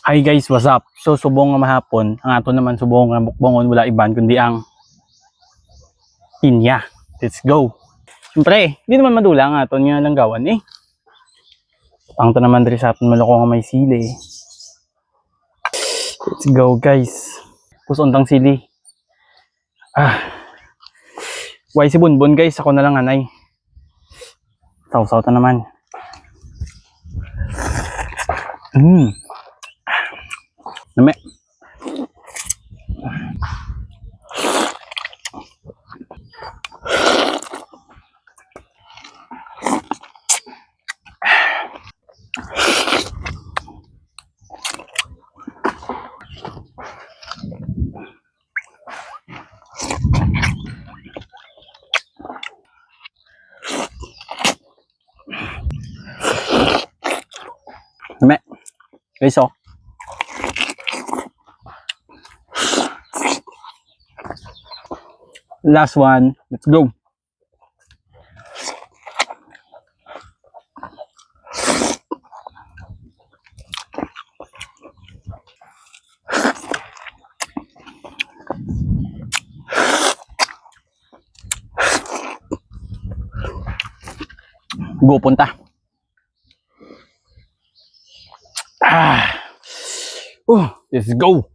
Hi guys, what's up? So subong nga mahapon, ang ato naman subong nga mukbangon wala iban kundi ang pinya. Let's go. Siyempre, di naman madula nga aton nga langgawan eh. Ang to naman diri sa aton maloko nga may sili. Let's go guys. Pusontang sili. Why si Bunbun guys, ako na lang anay. Sausaw ta naman. Name. Name. Guys oh. Last one. Let's go. Go punta. Let's go.